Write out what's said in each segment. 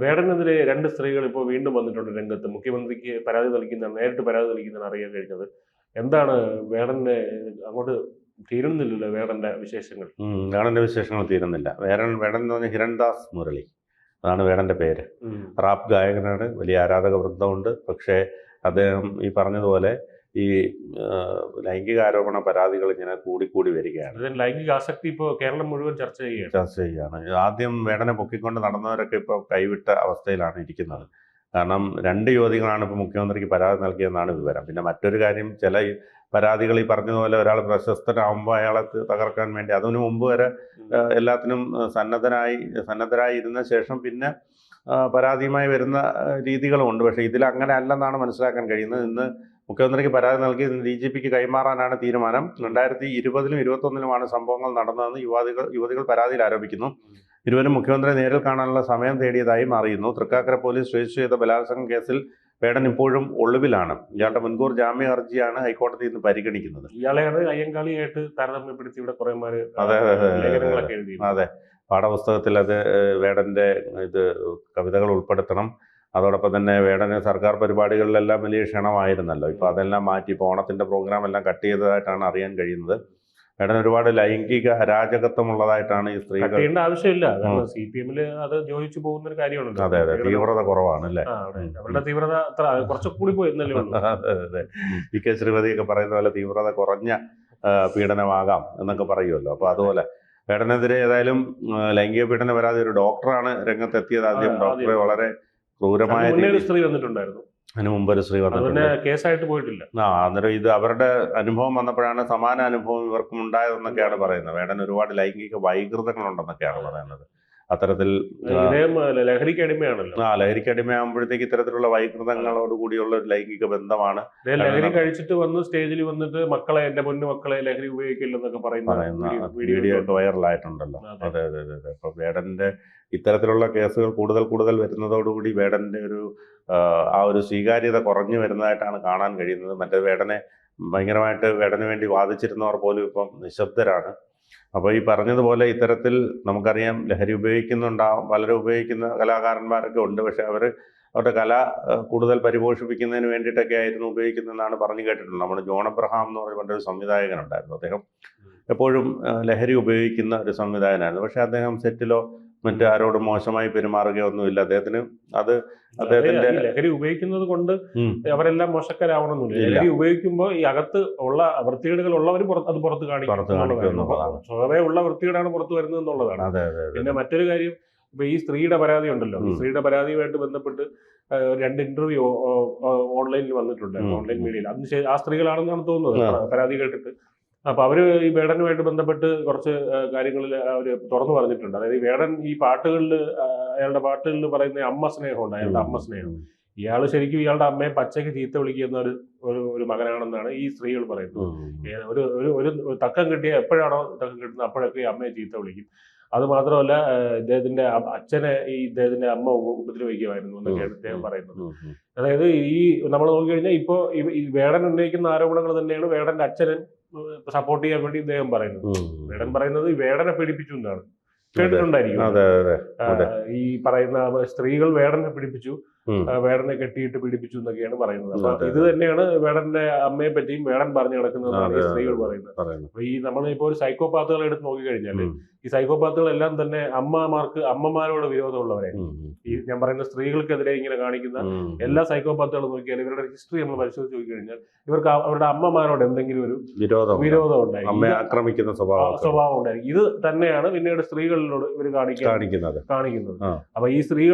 വേടനെതിരെ 2 സ്ത്രീകൾ ഇപ്പോൾ വീണ്ടും വന്നിട്ടുണ്ട് രംഗത്ത്. മുഖ്യമന്ത്രിക്ക് പരാതി നൽകുന്നതാണ്, നേരിട്ട് പരാതി നൽകുന്നതാണ് അറിയാൻ കഴിഞ്ഞത്. എന്താണ് വേടനെ അങ്ങോട്ട് തീരുന്നില്ലല്ലോ വേടന്റെ വിശേഷങ്ങൾ? വേടന്റെ വിശേഷങ്ങൾ തീരുന്നില്ല. വേടൻ എന്ന് പറഞ്ഞാൽ ഹിരൺദാസ് മുരളി, അതാണ് വേടന്റെ പേര്. റാപ്പ് ഗായകനാണ്, വലിയ ആരാധക വൃന്ദമുണ്ട്. പക്ഷേ അദ്ദേഹം ഈ പറഞ്ഞതുപോലെ ഈ ലൈംഗികാരോപണ പരാതികൾ ഇങ്ങനെ കൂടിക്കൂടി വരികയാണ്. ലൈംഗിക ആസക്തി ഇപ്പോൾ കേരളം മുഴുവൻ ചർച്ച ചെയ്യുകയാണ്. ആദ്യം വേടനെ പൊക്കിക്കൊണ്ട് നടന്നവരൊക്കെ ഇപ്പോൾ കൈവിട്ട അവസ്ഥയിലാണ് ഇരിക്കുന്നത്. കാരണം 2 യുവതികളാണ് ഇപ്പോൾ മുഖ്യമന്ത്രിക്ക് പരാതി നൽകിയെന്നാണ് വിവരം. പിന്നെ മറ്റൊരു കാര്യം, ചില പരാതികൾ ഈ പറഞ്ഞതുപോലെ ഒരാൾ പ്രശസ്തനാകുമ്പോൾ അയാളെ തകർക്കാൻ വേണ്ടി അതിനു മുമ്പ് വരെ എല്ലാത്തിനും സന്നദ്ധരായി ഇരുന്ന ശേഷം പിന്നെ പരാതിയുമായി വരുന്ന രീതികളുമുണ്ട്. പക്ഷേ ഇതിൽ അങ്ങനെ അല്ലെന്നാണ് മനസ്സിലാക്കാൻ കഴിയുന്നത്. ഇന്ന് മുഖ്യമന്ത്രിക്ക് പരാതി നൽകി DGPക്ക് കൈമാറാനാണ് തീരുമാനം. 2020-ലും 2021-ലുമാണ് സംഭവങ്ങൾ നടന്നതെന്ന് യുവതികൾ പരാതിയിൽ ആരോപിക്കുന്നു. ഇരുവരും മുഖ്യമന്ത്രിയെ നേരിൽ കാണാനുള്ള സമയം തേടിയതായി അറിയുന്നു. തൃക്കാക്കര പോലീസ് രജിസ്റ്റർ ചെയ്ത ബലാത്സംഗ കേസിൽ വേടൻ ഇപ്പോഴും ഒളിവിലാണ്. ഇയാളുടെ മുൻകൂർ ജാമ്യ ഹർജിയാണ് ഹൈക്കോടതി ഇന്ന് പരിഗണിക്കുന്നത്. ഇയാളെയാണ് അയ്യങ്കാളിയായിട്ട് താരതമ്യപ്പെടുത്തി ഇവിടെ കുറേമാര് അതെ, പാഠപുസ്തകത്തിൽ അത് വേടന്റെ കവിതകൾ ഉൾപ്പെടുത്തണം. അതോടൊപ്പം തന്നെ വേടന് സർക്കാർ പരിപാടികളിലെല്ലാം വലിയ ക്ഷണമായിരുന്നല്ലോ. ഇപ്പോൾ അതെല്ലാം മാറ്റി ഇപ്പോൾ ഓണത്തിൻ്റെ പ്രോഗ്രാം എല്ലാം കട്ട് ചെയ്തതായിട്ടാണ് അറിയാൻ കഴിയുന്നത്. വേടൻ ഒരുപാട് ലൈംഗിക അരാജകത്വമുള്ളതായിട്ടാണ് ഈ സ്ത്രീകൾ. ആവശ്യമില്ല, CPM അത് യോജിച്ചു പോകുന്ന ഒരു കാര്യമാണ്. അതെ, തീവ്രത കുറവാണ് അല്ലേ? അവരുടെ തീവ്രത കുറച്ചുകൂടി പോയെന്നല്ലേ ഉള്ളൂ. അതെ, PK ശ്രീമതിയൊക്കെ പറയുന്ന പോലെ തീവ്രത കുറഞ്ഞ പീഡനമാകാം എന്നൊക്കെ പറയുമല്ലോ. അപ്പോൾ അതുപോലെ വേടനെതിരെ ഏതായാലും ലൈംഗിക പീഡന പരാതി ഒരു ഡോക്ടറാണ് രംഗത്തെത്തിയത്. ആദ്യം ഡോക്ടറെ വളരെ ക്രൂരമായ സ്ത്രീ വന്നിട്ടുണ്ടായിരുന്നു. അതിന് മുമ്പ് ഒരു സ്ത്രീ വന്നിട്ടുണ്ട്. കേസായിട്ട് പോയിട്ടില്ല. അന്നേരം ഇത് അവരുടെ അനുഭവം വന്നപ്പോഴാണ് സമാന അനുഭവം ഇവർക്കും ഉണ്ടായതെന്നൊക്കെയാണ് പറയുന്നത്. വേടൻ ഒരുപാട് ലൈംഗിക വൈകൃതങ്ങളുണ്ടെന്നൊക്കെയാണ് പറയുന്നത്. അത്തരത്തിൽ ലഹരിക്ക് അടിമയാണല്ലോ. ലഹരിക്ക് അടിമയാകുമ്പോഴത്തേക്ക് ഇത്തരത്തിലുള്ള വൈകൃതങ്ങളോടുകൂടിയുള്ള ഒരു ലൈംഗിക ബന്ധമാണ്. ലഹരി കഴിച്ചിട്ട് വന്ന് സ്റ്റേജിൽ വന്നിട്ട് മക്കളെ, എന്റെ പൊന്നു മക്കളെ ലഹരി ഉപയോഗിക്കില്ലെന്നൊക്കെ പറയുന്ന വീഡിയോ ഒക്കെ വൈറലായിട്ടുണ്ടല്ലോ. അതെ. അപ്പൊ വേടന്റെ ഇത്തരത്തിലുള്ള കേസുകൾ കൂടുതൽ വരുന്നതോടുകൂടി വേടന്റെ ഒരു സ്വീകാര്യത കുറഞ്ഞു വരുന്നതായിട്ടാണ് കാണാൻ കഴിയുന്നത്. മറ്റേ ഭയങ്കരമായിട്ട് വേടന് വേണ്ടി വാദിച്ചിരുന്നവർ പോലും ഇപ്പം നിശബ്ദരാണ്. അപ്പോൾ ഈ പറഞ്ഞതുപോലെ ഇത്തരത്തിൽ നമുക്കറിയാം ലഹരി പലരും ഉപയോഗിക്കുന്ന കലാകാരന്മാരൊക്കെ ഉണ്ട്. പക്ഷെ അവരുടെ കല കൂടുതൽ പരിപോഷിപ്പിക്കുന്നതിന് വേണ്ടിയിട്ടൊക്കെ ആയിരുന്നു ഉപയോഗിക്കുന്നതെന്നാണ് പറഞ്ഞു കേട്ടിട്ടുള്ളത്. നമ്മുടെ ജോൺ എബ്രഹാം എന്ന് പറയുന്ന പണ്ടൊരു സംവിധായകനുണ്ടായിരുന്നു. അദ്ദേഹം എപ്പോഴും ലഹരി ഉപയോഗിക്കുന്ന ഒരു സംവിധായകനായിരുന്നു. പക്ഷെ അദ്ദേഹം സെറ്റിലോ മറ്റാരോടും മോശമായി പെരുമാറുകയോ ഒന്നുമില്ല. അദ്ദേഹത്തിന്റെ ലഹരി ഉപയോഗിക്കുന്നത് കൊണ്ട് അവരെല്ലാം മോശക്കാരാവണമെന്നില്ല. ലഹരി ഉപയോഗിക്കുമ്പോൾ ഈ അകത്ത് ഉള്ള വൃത്തികേടുകൾ ഉള്ളവർ അത് പുറത്ത് കാണിക്കും. സ്വതവേ ഉള്ള വൃത്തികേടാണ് പുറത്ത് വരുന്നത് എന്നുള്ളതാണ്. പിന്നെ മറ്റൊരു കാര്യം, ഇപ്പൊ ഈ സ്ത്രീയുടെ പരാതി ഉണ്ടല്ലോ, ഈ സ്ത്രീയുടെ പരാതിയുമായിട്ട് ബന്ധപ്പെട്ട് 2 ഇന്റർവ്യൂ ഓൺലൈനിൽ വന്നിട്ടുണ്ട്, ഓൺലൈൻ മീഡിയയിൽ. അതിന് ആ സ്ത്രീകളാണെന്നാണ് തോന്നുന്നത് പരാതി കേട്ടിട്ട്. അപ്പൊ അവര് ഈ വേടനുമായിട്ട് ബന്ധപ്പെട്ട് കുറച്ച് കാര്യങ്ങളിൽ അവര് തുറന്നു പറഞ്ഞിട്ടുണ്ട്. അതായത് ഈ വേടൻ ഈ അയാളുടെ പാട്ടുകളിൽ പറയുന്ന അമ്മ സ്നേഹമുണ്ട്, അയാളുടെ അമ്മ സ്നേഹം. ഇയാള് ശരിക്കും ഇയാളുടെ അമ്മയെ പച്ചയ്ക്ക് ചീത്ത വിളിക്കുന്ന ഒരു മകനാണെന്നാണ് ഈ സ്ത്രീകൾ പറയുന്നത്. ഒരു തക്കം കിട്ടിയ എപ്പോഴാണോ തക്കം കിട്ടുന്നത് അപ്പോഴൊക്കെ ഈ അമ്മയെ ചീത്ത വിളിക്കും. അത് മാത്രമല്ല, ഇദ്ദേഹത്തിന്റെ അച്ഛനെ ഇദ്ദേഹത്തിന്റെ അമ്മ ഉപദ്രവിക്കുമായിരുന്നു എന്നൊക്കെയാണ് ഇദ്ദേഹം പറയുന്നത്. അതായത് ഈ നമ്മൾ നോക്കിക്കഴിഞ്ഞാൽ ഇപ്പോ ഈ വേടൻ ഉന്നയിക്കുന്ന ആരോപണങ്ങൾ തന്നെയാണ് വേടന്റെ അച്ഛനെ സപ്പോർട്ട് ചെയ്യാൻ വേണ്ടി ഇദ്ദേഹം പറയുന്നത്. വേടൻ പറയുന്നത് ഈ വേടനെ പീഡിപ്പിച്ചു എന്നാണ്. കേട്ടിട്ടുണ്ടായിരിക്കും. ഈ പറയുന്ന സ്ത്രീകൾ വേടനെ പീഡിപ്പിച്ചു, വേടനെ കെട്ടിയിട്ട് പീഡിപ്പിച്ചു എന്നൊക്കെയാണ് പറയുന്നത്. അപ്പൊ ഇത് തന്നെയാണ് വേടന്റെ അമ്മയെ പറ്റിയും വേടൻ പറഞ്ഞു കിടക്കുന്നതെന്നാണ് ഈ സ്ത്രീകൾ പറയുന്നത്. അപ്പൊ ഈ നമ്മളിപ്പോ ഒരു സൈക്കോപാത്തുകളെ എടുത്ത് നോക്കിക്കഴിഞ്ഞാല് ഈ സൈക്കോപാത്തുകളെല്ലാം തന്നെ അമ്മമാരോട് വിരോധമുള്ളവരാണ്. ഈ ഞാൻ പറയുന്ന സ്ത്രീകൾക്കെതിരെ ഇങ്ങനെ കാണിക്കുന്ന എല്ലാ സൈക്കോപാത്തുകളും നോക്കിയാൽ ഇവരുടെ ഹിസ്റ്ററി നമ്മൾ പരിശോധിച്ച് നോക്കിക്കഴിഞ്ഞാൽ ഇവർക്ക് അവരുടെ അമ്മമാരോട് എന്തെങ്കിലും ഒരു വിരോധം ഉണ്ടായിരിക്കും, ആക്രമിക്കുന്ന സ്വഭാവം ഉണ്ടായിരിക്കും. ഇത് തന്നെയാണ് പിന്നീട് സ്ത്രീകളിലോട് ഇവർ കാണിക്കുന്നത്. അപ്പൊ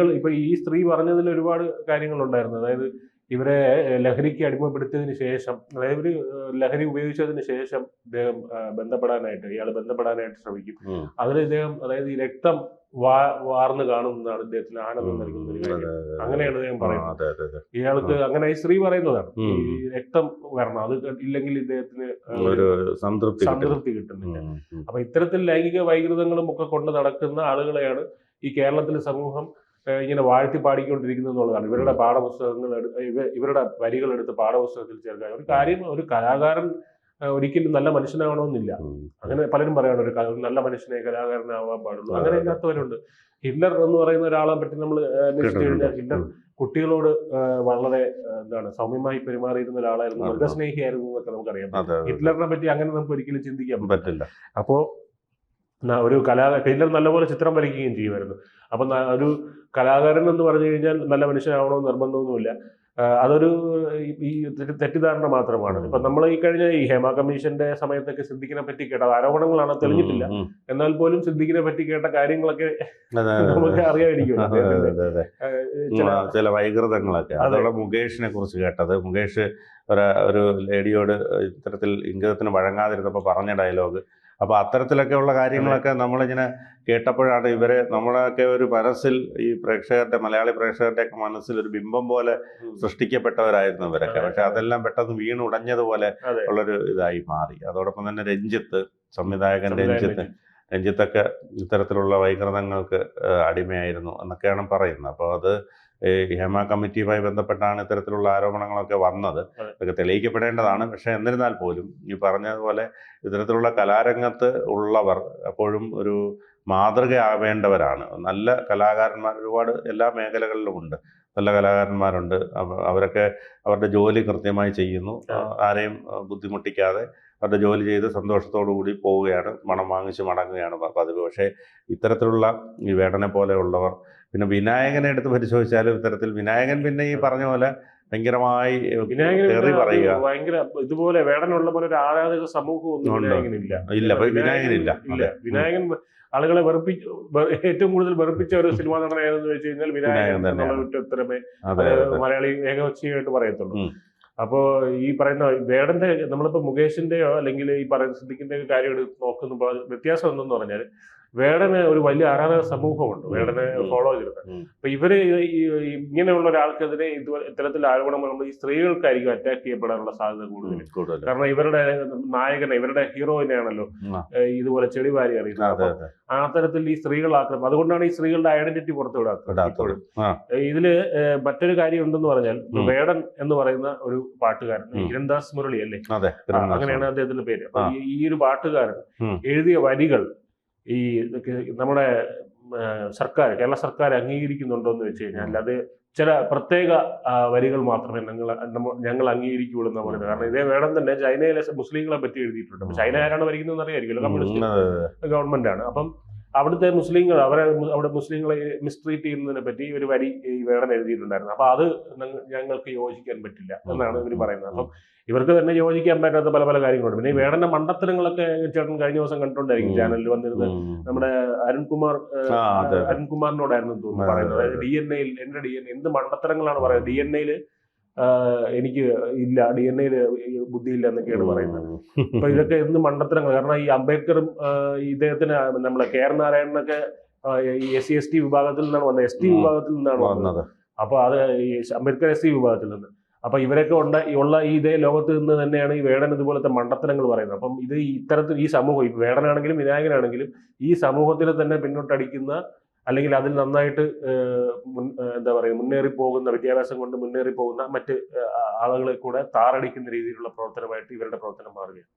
ഈ സ്ത്രീ പറഞ്ഞതിൽ ഒരുപാട് കാര്യങ്ങളുണ്ടായിരുന്നു. അതായത് ഇവരെ ലഹരിക്ക് അടിമപ്പെടുത്തിയതിനു ശേഷം, അതായത് ഒരു ലഹരി ഉപയോഗിച്ചതിന് ശേഷം ഇദ്ദേഹം ഇയാൾ ബന്ധപ്പെടാനായിട്ട് ശ്രമിക്കും. അതിൽ ഇദ്ദേഹം, അതായത് ഈ രക്തം വാർന്ന് കാണുന്നതാണ് ഇദ്ദേഹത്തിന് ആനന്ദം നൽകുന്ന ഒരു കാര്യം. അങ്ങനെയാണ് ഇദ്ദേഹം പറയുന്നത്. ഇയാൾക്ക് അങ്ങനെ ഈ സ്ത്രീ പറയുന്നതാണ്, ഈ രക്തം വരണം, അത് ഇല്ലെങ്കിൽ ഇദ്ദേഹത്തിന് സംതൃപ്തി കിട്ടുന്നില്ല. അപ്പൊ ഇത്തരത്തിൽ ലൈംഗിക വൈകൃതങ്ങളും ഒക്കെ കൊണ്ട് നടക്കുന്ന ആളുകളെയാണ് ഈ കേരളത്തിലെ സമൂഹം ഇങ്ങനെ വാഴ്ത്തി പാടിക്കൊണ്ടിരിക്കുന്നത് എന്നുള്ളതാണ്. ഇവരുടെ പാഠപുസ്തകങ്ങൾ, ഇവരുടെ വരികളെടുത്ത് പാഠപുസ്തകത്തിൽ ചേർക്കാൻ ഒരു കാര്യം, ഒരു കലാകാരൻ ഒരിക്കലും നല്ല മനുഷ്യനാവണമെന്നില്ല. അങ്ങനെ പലരും പറയാണ് ഒരു നല്ല മനുഷ്യനെ കലാകാരനാവാൻ പാടുള്ളൂ. അങ്ങനെ ഇല്ലാത്തവരുണ്ട്. ഹിറ്റ്ലർ എന്ന് പറയുന്ന ഒരാളെ പറ്റി നമ്മൾ അന്വേഷിച്ചു കഴിഞ്ഞാൽ ഹിറ്റ്ലർ കുട്ടികളോട് വളരെ എന്താണ് സൗമ്യമായി പെരുമാറിയിരുന്ന ഒരാളായിരുന്നു, മൃഗസ്നേഹിയായിരുന്നു എന്നൊക്കെ നമുക്കറിയാം. ഹിറ്റ്ലറിനെ പറ്റി അങ്ങനെ നമുക്ക് ഒരിക്കലും ചിന്തിക്കാൻ പറ്റില്ല. അപ്പോ ഒരു ഹിറ്റ്ലർ നല്ലപോലെ ചിത്രം വരയ്ക്കുകയും ചെയ്യുമായിരുന്നു. അപ്പൊ ഒരു കലാകാരൻ എന്ന് പറഞ്ഞു കഴിഞ്ഞാൽ നല്ല മനുഷ്യനാവണമെന്ന് നിർബന്ധമൊന്നുമില്ല. അതൊരു ഈ തെറ്റിദ്ധാരണ മാത്രമാണ്. ഇപ്പൊ നമ്മൾ ഈ കഴിഞ്ഞ ഈ ഹേമ കമ്മീഷന്റെ സമയത്തൊക്കെ സിദ്ദിഖിനെ പറ്റി കേട്ട ആരോപണങ്ങളാണ്, തെളിഞ്ഞിട്ടില്ല, എന്നാൽ പോലും സിദ്ദിഖിനെ പറ്റി കേട്ട കാര്യങ്ങളൊക്കെ നമുക്ക് അറിയാമായിരിക്കും. ചില വൈകൃതങ്ങളൊക്കെ അതോടെ മുകേഷിനെ കുറിച്ച് കേട്ടത്, മുകേഷ് ഒരു ലേഡിയോട് ഇത്തരത്തിൽ ഇംഗിതത്തിന് വഴങ്ങാതിരുന്നപ്പോൾ പറഞ്ഞ ഡയലോഗ്, അപ്പൊ അത്തരത്തിലൊക്കെ ഉള്ള കാര്യങ്ങളൊക്കെ നമ്മളിങ്ങനെ കേട്ടപ്പോഴാണ് നമ്മളൊക്കെ ഒരു മനസ്സിൽ ഈ പ്രേക്ഷകരുടെ, മലയാളി പ്രേക്ഷകരുടെ ഒക്കെ മനസ്സിൽ ഒരു ബിംബം പോലെ സൃഷ്ടിക്കപ്പെട്ടവരായിരുന്നു ഇവരൊക്കെ. പക്ഷെ അതെല്ലാം പെട്ടെന്ന് വീണുടഞ്ഞതുപോലെ ഉള്ളൊരു ഇതായി മാറി. അതോടൊപ്പം തന്നെ സംവിധായകൻ രഞ്ജിത്തൊക്കെ ഇത്തരത്തിലുള്ള വൈകൃതങ്ങൾക്ക് അടിമയായിരുന്നു എന്നൊക്കെയാണ് പറയുന്നത്. അപ്പോൾ അത് ഹേമ കമ്മിറ്റിയുമായി ബന്ധപ്പെട്ടാണ് ഇത്തരത്തിലുള്ള ആരോപണങ്ങളൊക്കെ വന്നത്. ഇതൊക്കെ തെളിയിക്കപ്പെടേണ്ടതാണ്. പക്ഷെ എന്നിരുന്നാൽ പോലും ഈ പറഞ്ഞതുപോലെ ഇത്തരത്തിലുള്ള കലാരംഗത്ത് ഉള്ളവർ എപ്പോഴും ഒരു മാതൃകയാവേണ്ടവരാണ്. നല്ല കലാകാരന്മാർ ഒരുപാട് എല്ലാ മേഖലകളിലും ഉണ്ട്. നല്ല കലാകാരന്മാരുണ്ട്. അവരൊക്കെ അവരുടെ ജോലി കൃത്യമായി ചെയ്യുന്നു, ആരെയും ബുദ്ധിമുട്ടിക്കാതെ അവരുടെ ജോലി ചെയ്ത് സന്തോഷത്തോടു കൂടി പോവുകയാണ്, മണം വാങ്ങിച്ച് മടങ്ങുകയാണ് പതിവ്. പക്ഷേ ഇത്തരത്തിലുള്ള ഈ വേടനെ പോലെയുള്ളവർ, പിന്നെ വിനായകനെ എടുത്ത് പരിശോധിച്ചാലും ഇത്തരത്തിൽ വിനായകൻ പിന്നെ ഈ പറഞ്ഞ പോലെ ഭയങ്കരമായി തെറി പറയുക, ഭയങ്കര ഇതുപോലെ വേടനുള്ള പോലെ ഒരു ആരാധക സമൂഹമൊന്നും വിനായകനില്ല. വിനായകൻ ആളുകളെ ഏറ്റവും കൂടുതൽ വെറുപ്പിച്ച ഒരു സിനിമാ നടനായെന്ന് വെച്ച് കഴിഞ്ഞാൽ വിനായകൻ എന്നുള്ള ഉത്തരമേ മലയാളി ഏകപക്ഷീയമായിട്ട് പറയത്തുള്ളൂ. അപ്പോ ഈ പറയുന്ന വേടന്റെ, നമ്മളിപ്പോ മുകേഷിന്റെയോ അല്ലെങ്കിൽ ഈ പറയുന്ന സിദ്ദിഖിന്റെയോ കാര്യം എടുത്ത് നോക്കുമ്പോൾ വ്യത്യാസം എന്തെന്ന് പറഞ്ഞാൽ വേടന് ഒരു വലിയ ആരാധക സമൂഹമുണ്ട്, വേടനെ ഫോളോ ചെയ്തിട്ട്. അപ്പൊ ഇവര് ഇങ്ങനെയുള്ള ഒരാൾക്കെതിരെ ഇത്തരത്തിൽ ആരോപണം വരുമ്പോൾ ഈ സ്ത്രീകൾക്കായിരിക്കും അറ്റാക്ക് ചെയ്യപ്പെടാനുള്ള സാധ്യത കൂടുതൽ. കാരണം ഇവരുടെ നായകനെ, ഇവരുടെ ഹീറോയിനെയാണല്ലോ ഇതുപോലെ ചെളിവാരി അറിയുന്നത്. ആ തരത്തിൽ ഈ സ്ത്രീകൾ ആക്രമണം, അതുകൊണ്ടാണ് ഈ സ്ത്രീകളുടെ ഐഡന്റിറ്റി പുറത്തു വിടാത്തത്. ഇതില് മറ്റൊരു കാര്യം ഉണ്ടെന്ന് പറഞ്ഞാൽ വേടൻ എന്ന് പറയുന്ന ഒരു പാട്ടുകാരൻ, ഹിരൺദാസ് മുരളി അല്ലേ, അങ്ങനെയാണ് അദ്ദേഹത്തിന്റെ പേര്. അപ്പൊ ഈ ഒരു പാട്ടുകാരൻ എഴുതിയ വരികൾ ഈ നമ്മുടെ കേരള സർക്കാർ അംഗീകരിക്കുന്നുണ്ടോ എന്ന് വെച്ച് കഴിഞ്ഞാൽ അത് ചില പ്രത്യേക വരികൾ മാത്രമേ ഞങ്ങൾ അംഗീകരിക്കുകയുള്ളൂ എന്ന് പറയുന്നത്. കാരണം ഇതേ വേടൻ തന്നെ ചൈനയിലെ മുസ്ലിങ്ങളെ പറ്റി എഴുതിയിട്ടുണ്ട്. ചൈന ആരാണ് ഭരിക്കുന്നതെന്ന് അറിയായിരിക്കുമല്ലോ, കമ്മ്യൂണിസ്റ്റ് ഗവൺമെന്റ് ആണ്. അപ്പം അവിടുത്തെ മുസ്ലിങ്ങൾ, അവിടെ മുസ്ലിങ്ങളെ മിസ്ട്രീറ്റ് ചെയ്യുന്നതിനെ പറ്റി ഒരു വരി ഈ വേടൻ എഴുതിയിട്ടുണ്ടായിരുന്നു. അപ്പൊ അത് ഞങ്ങൾക്ക് യോജിക്കാൻ പറ്റില്ല എന്നാണ് ഇവർ പറയുന്നത്. അപ്പം ഇവർക്ക് തന്നെ യോജിക്കാൻ പറ്റാത്ത പല പല കാര്യങ്ങളുണ്ട്. പിന്നെ ഈ വേടന്റെ മണ്ടത്തരങ്ങളൊക്കെ ചേട്ടൻ കഴിഞ്ഞ ദിവസം കണ്ടിട്ടുണ്ടായിരിക്കും ചാനലിൽ വന്നിരുന്നത്. നമ്മുടെ അരുൺകുമാറിനോടായിരുന്നു തോന്നുന്നു പറയുന്നത്. അതായത് DNA-യിൽ എന്റെ DNA എന്ത് മണ്ടത്തരങ്ങളാണ് പറയുന്നത്, DNA-യിൽ എനിക്ക് ഇല്ല, DNA-യിൽ ബുദ്ധിയില്ല എന്നൊക്കെയാണ് പറയുന്നത്. അപ്പൊ ഇതൊക്കെ എന്ത് മണ്ടത്തരങ്ങൾ. കാരണം ഈ അംബേദ്കറും ഇദ്ദേഹത്തിന് നമ്മളെ KR നാരായണനൊക്കെ ഈ SC/ST വിഭാഗത്തിൽ നിന്നാണ് വന്നത്, ST വിഭാഗത്തിൽ നിന്നാണ് വന്നത്. അപ്പൊ അത് ഈ അംബേദ്കർ SC വിഭാഗത്തിൽ നിന്ന്. അപ്പൊ ഇവരൊക്കെ ഉള്ള ഇതേ ലോകത്ത് നിന്ന് തന്നെയാണ് ഈ വേടൻ ഇതുപോലത്തെ മണ്ടത്തരങ്ങൾ പറയുന്നത്. അപ്പം ഇത് ഇത്തരത്തിൽ ഈ സമൂഹം, ഈ വേടനാണെങ്കിലും വിനായകനാണെങ്കിലും ഈ സമൂഹത്തിനെ തന്നെ പിന്നോട്ടടിക്കുന്ന, അല്ലെങ്കിൽ അതിൽ നന്നായിട്ട് എന്താ പറയുക മുന്നേറിപ്പോകുന്ന, വിദ്യാഭ്യാസം കൊണ്ട് മുന്നേറിപ്പോകുന്ന മറ്റ് ആളുകളെ കൂടെ താറടിക്കുന്ന രീതിയിലുള്ള പ്രവർത്തനമായിട്ട് ഇവരുടെ പ്രവർത്തനം മാറുകയാണ്.